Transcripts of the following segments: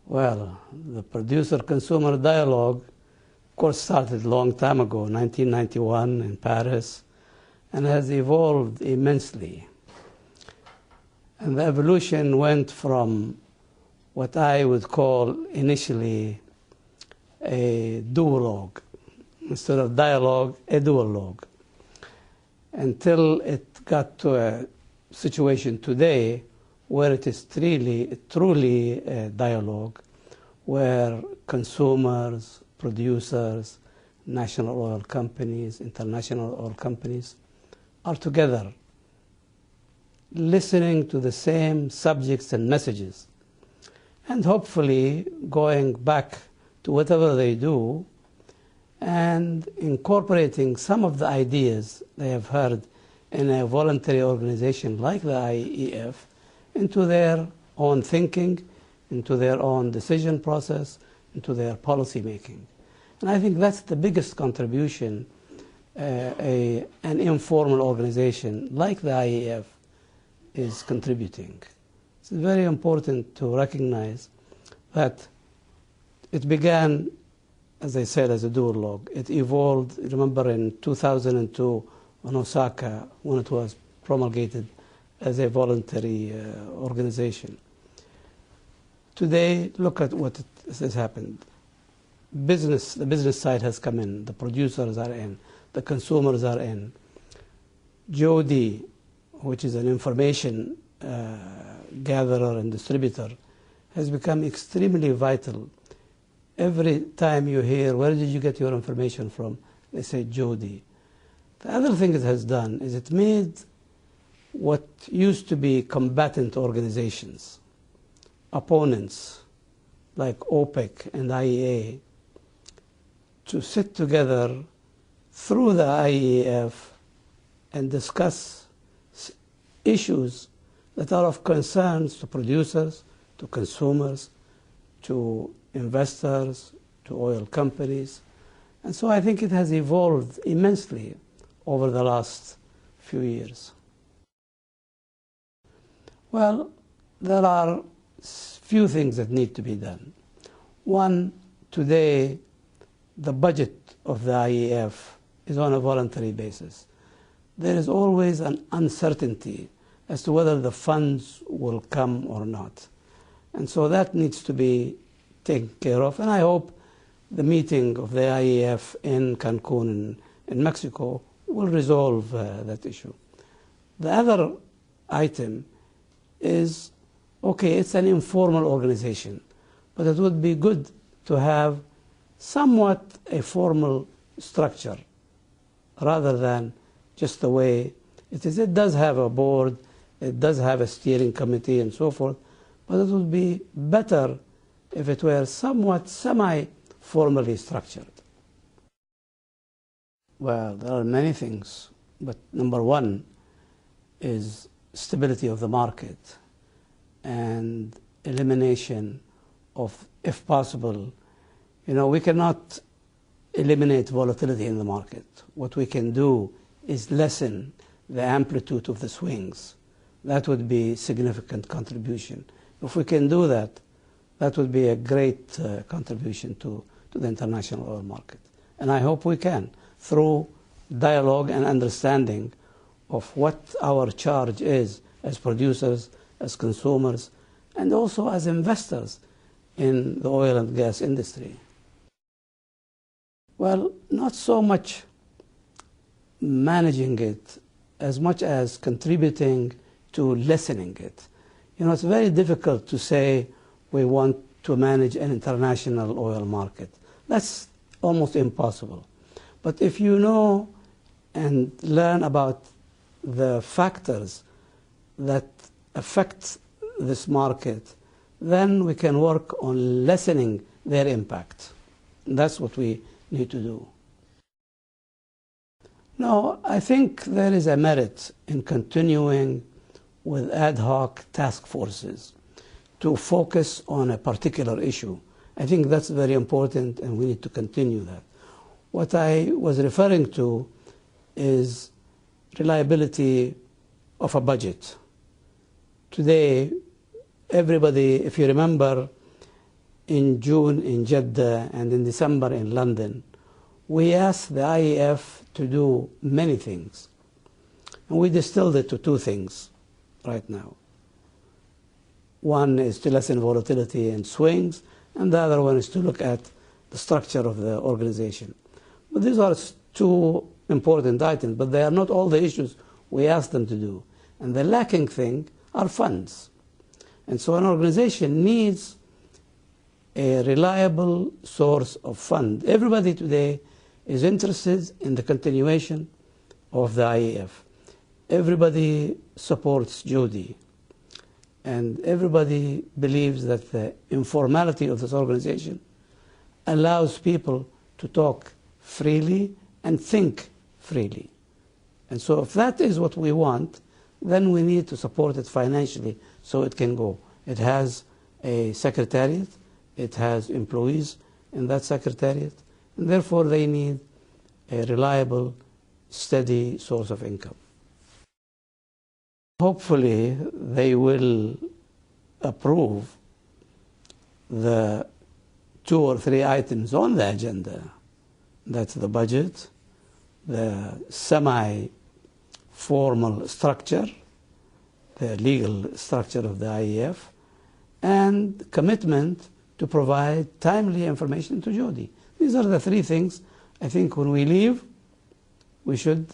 Well, the producer-consumer dialogue, of course, started a long time ago, 1991 in Paris, and has evolved immensely. And the evolution went from what I would call initially a duologue. Instead of dialogue, a duologue. Until it got to a situation today where it is truly a dialogue, where consumers, producers, national oil companies, international oil companies are together, listening to the same subjects and messages, and hopefully going back to whatever they do and incorporating some of the ideas they have heard in a voluntary organization like the IEF into their own thinking, into their own decision process, into their policy making. And I think that's the biggest contribution an informal organization like the IEF is contributing. It's very important to recognize that it began, as I said, as a duologue. It evolved, remember, in 2002 in Osaka when it was promulgated as a voluntary organization. Today, look at what has happened. The business side has come in, the producers are in, the consumers are in. GOD, which is an information gatherer and distributor, has become extremely vital. Every time you hear, where did you get your information from? They say GOD. The other thing it has done is it made what used to be combatant organizations, opponents like OPEC and IEA, to sit together through the IEF and discuss issues that are of concern to producers, to consumers, to investors, to oil companies. And so I think it has evolved immensely over the last few years. Well, there are few things that need to be done. One, today, the budget of the IEF is on a voluntary basis. There is always an uncertainty as to whether the funds will come or not. And so that needs to be taken care of. And I hope the meeting of the IEF in Cancun in Mexico will resolve that issue. The other item is, okay, it's an informal organization, but it would be good to have somewhat a formal structure rather than just the way it is. It does have a board, it does have a steering committee and so forth, but it would be better if it were somewhat semi-formally structured. Well, there are many things, but number one is stability of the market and elimination of, if possible, we cannot eliminate volatility in the market. What we can do is lessen the amplitude of the swings. That would be a significant contribution. If we can do that, that would be a great contribution to the international oil market. And I hope we can, through dialogue and understanding of what our charge is as producers, as consumers, and also as investors in the oil and gas industry. Well, not so much managing it as much as contributing to lessening it. It's very difficult to say we want to manage an international oil market. That's almost impossible. But if you know and learn about the factors that affect this market, then we can work on lessening their impact. And that's what we need to do. No, I think there is a merit in continuing with ad hoc task forces to focus on a particular issue. I think that's very important, and we need to continue that. What I was referring to is reliability of a budget. Today, everybody, if you remember, in June in Jeddah and in December in London, we asked the IEF to do many things. And we distilled it to two things right now. One is to lessen volatility and swings, and the other one is to look at the structure of the organization. But these are two important items, but they are not all the issues we asked them to do. And the lacking thing are funds. And so an organization needs a reliable source of fund. Everybody today is interested in the continuation of the IEF. Everybody supports Jody. And everybody believes that the informality of this organization allows people to talk freely and think freely. And so if that is what we want, then we need to support it financially so it can go. It has a secretariat, it has employees in that secretariat, and therefore they need a reliable, steady source of income. Hopefully they will approve the 2 or 3 items on the agenda. That's the budget, the semi-formal structure, the legal structure of the IEF, and commitment to provide timely information to Jody. These are the 3 things I think when we leave, we should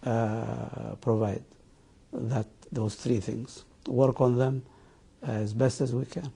provide those 3 things, work on them as best as we can.